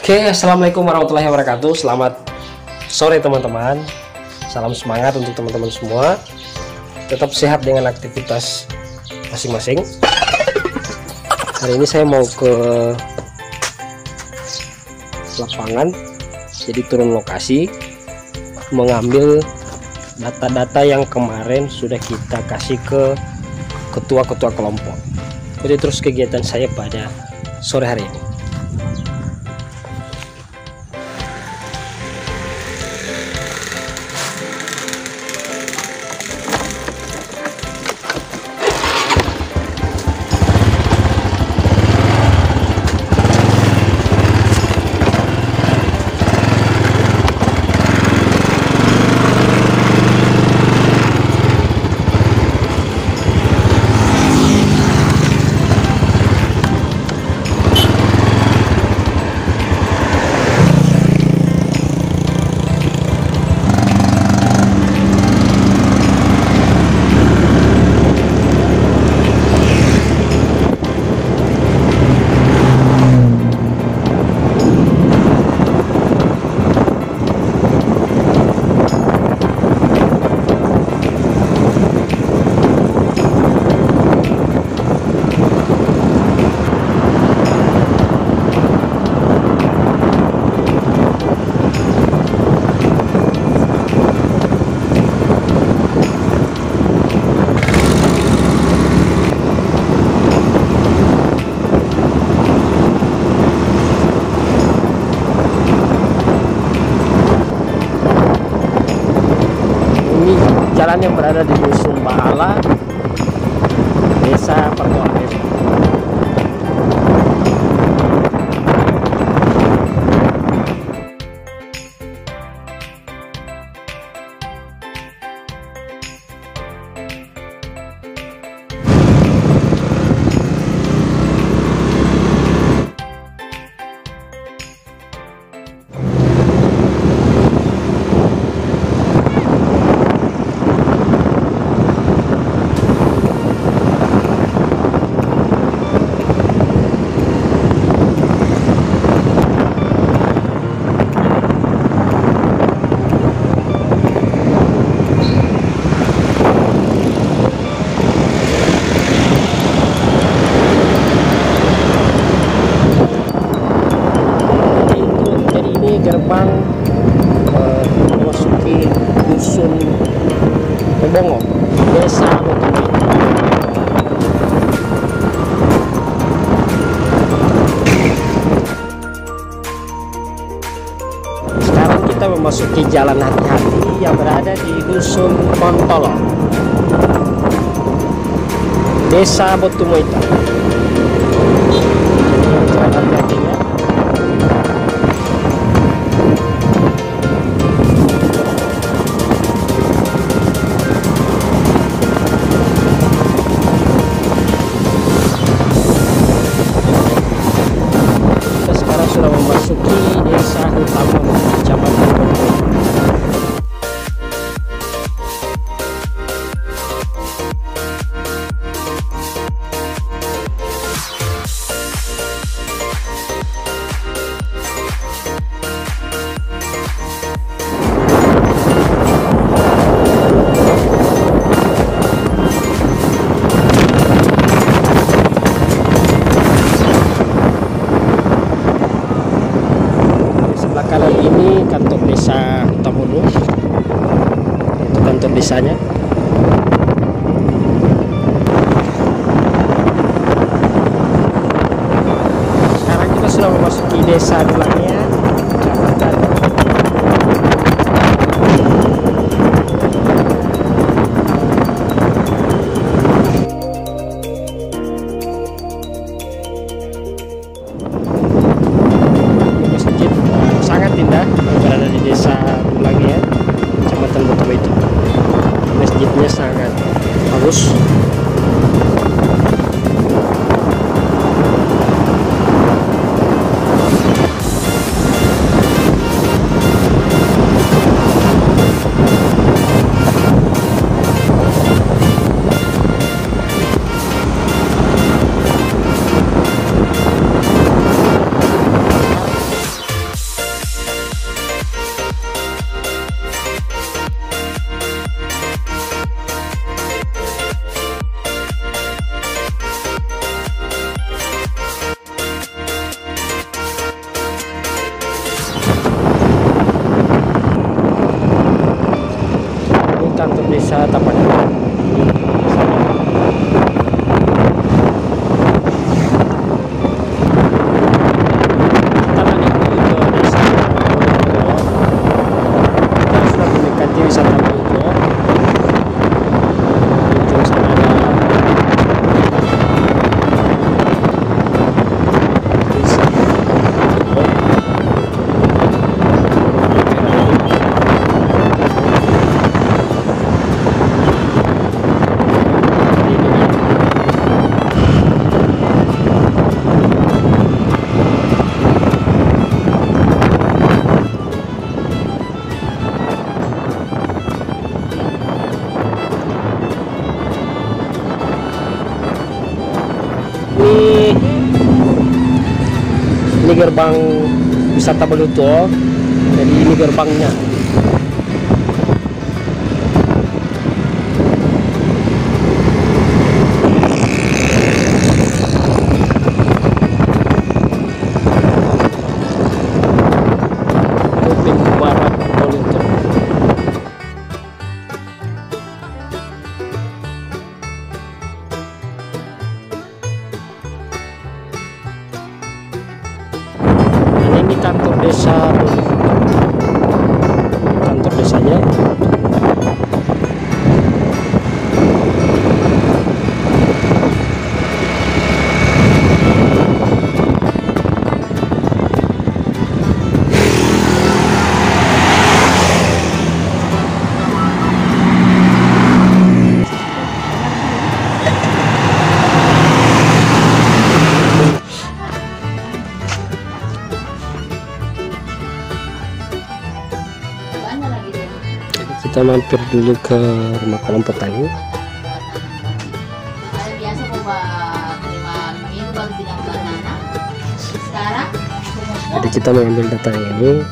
Oke, assalamualaikum warahmatullahi wabarakatuh. Selamat sore teman-teman. Salam semangat untuk teman-teman semua. Tetap sehat dengan aktivitas masing-masing. Hari ini saya mau ke lapangan, jadi turun lokasi mengambil data-data yang kemarin sudah kita kasih ke ketua-ketua kelompok. Jadi terus kegiatan saya pada sore hari ini. Jalan yang berada di Dusun Bahala, Desa Pertoahem. Gerbang memasuki Dusun Lebongo, Desa Botomito. Sekarang kita memasuki jalan hati-hati yang berada di Dusun Pontolo, Desa Botomito. Jalan hati-hatinya. Sudah memasuki desa utama Kecamatan Botomito. Kanan ini kantor desa Utamono, itu kantor desanya. Sekarang kita sudah memasuki desa Dulangnya, Kecamatan indah yang berada di desa Dulangnya, Kecamatan Botomito. Masjidnya sangat bagus. Ini gerbang wisata Buluto, jadi ini gerbangnya. Pintu barat Buluto. Ini kantor desa, kantor desanya. Kita mampir dulu ke rumah kolom petani. Biasa terima minggu baru bilang banana. Sekarang Jadi kita mengambil data yang ini.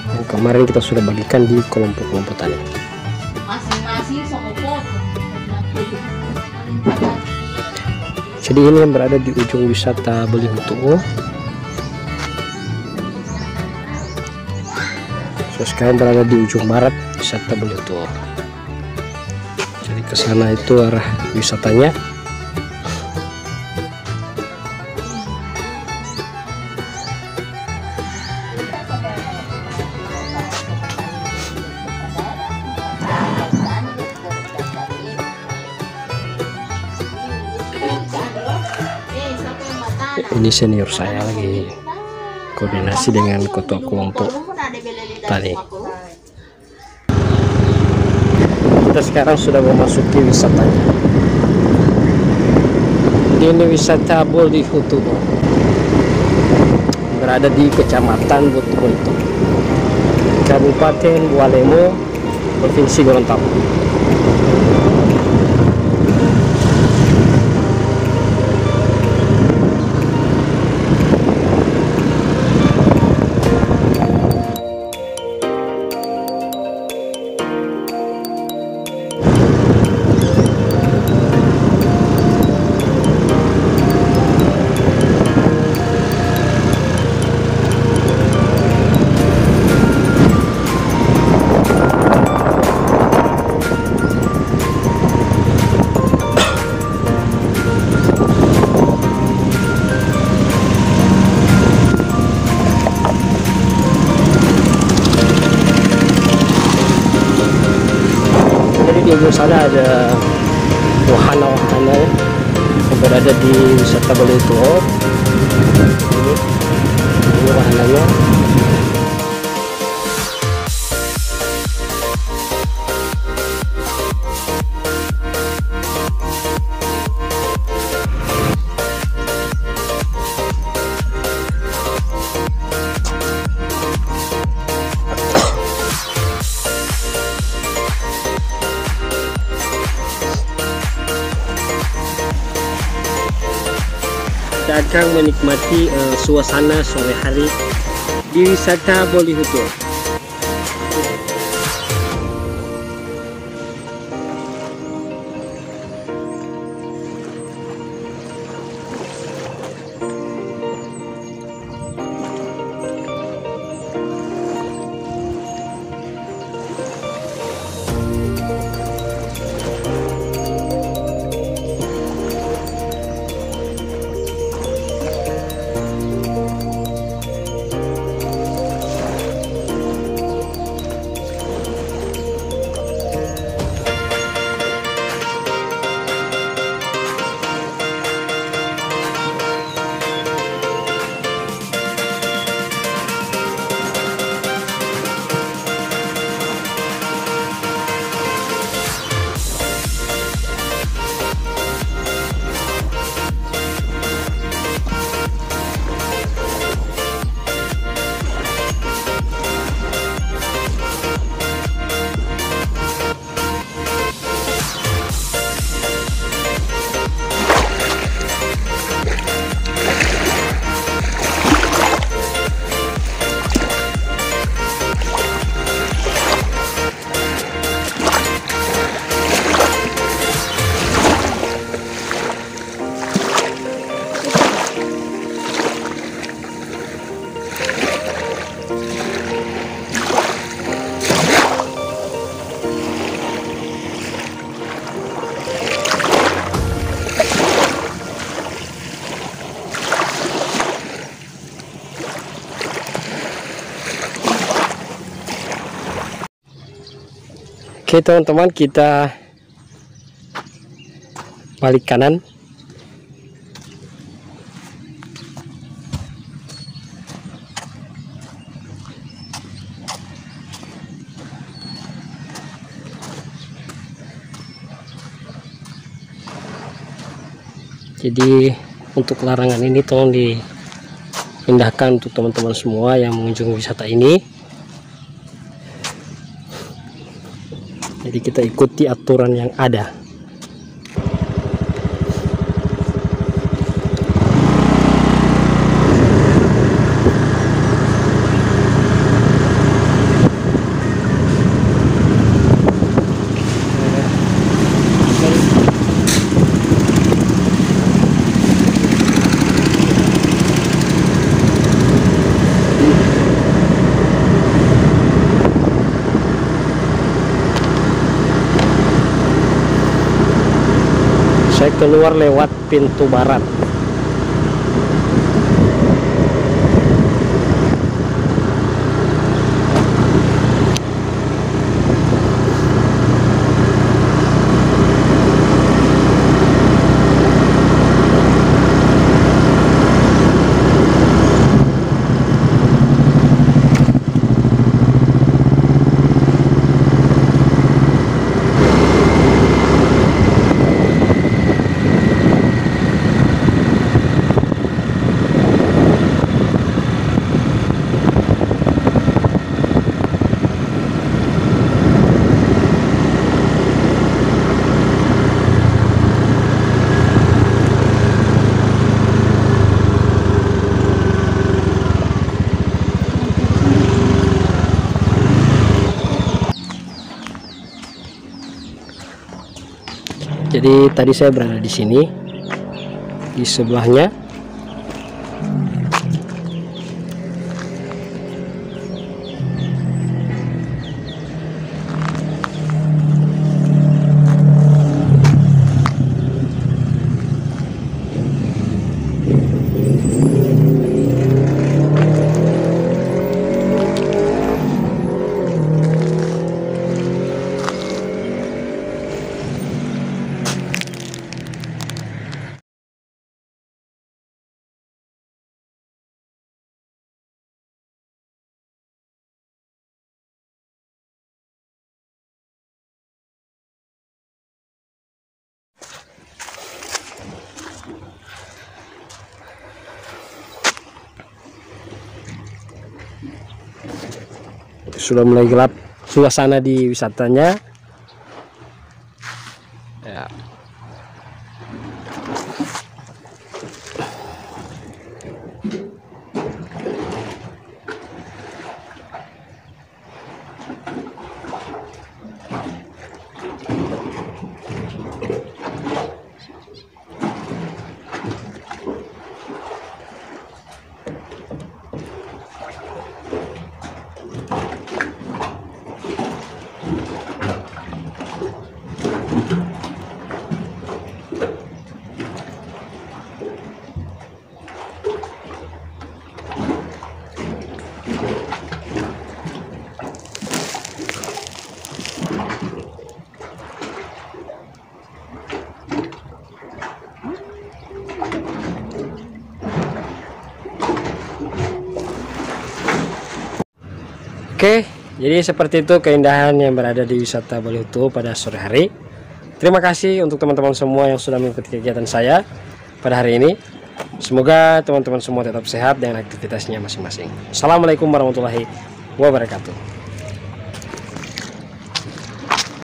Yang kemarin kita sudah bagikan di kelompok-kelompok tani. masing-masing sama foto. Jadi ini yang berada di ujung wisata Belihutu. So, sekarang berada di ujung barat wisata Belihutu. Jadi ke sana itu arah wisatanya. Ini senior saya lagi koordinasi dengan ketua kelompok tani. Kita sekarang sudah memasuki wisatanya. Ini wisata Belihutu, berada di Kecamatan Buluto, Kabupaten Walemo, Provinsi Gorontalo. Di ujung sana ada wahana-wahana yang berada di wisata Belihutu. Ini wahananya. Kita akan menikmati suasana sore hari di wisata Belihutu. Oke teman-teman, kita balik kanan. Jadi untuk larangan ini tolong dipindahkan untuk teman-teman semua yang mengunjungi wisata ini. Jadi kita ikuti aturan yang ada. Saya keluar lewat pintu barat. Jadi tadi saya berada di sini, di sebelahnya. Sudah mulai gelap suasana di wisatanya ya. Oke, jadi seperti itu keindahan yang berada di wisata Baliutu pada sore hari. Terima kasih untuk teman-teman semua yang sudah mengikuti kegiatan saya pada hari ini. Semoga teman-teman semua tetap sehat dengan aktivitasnya masing-masing. Assalamualaikum warahmatullahi wabarakatuh.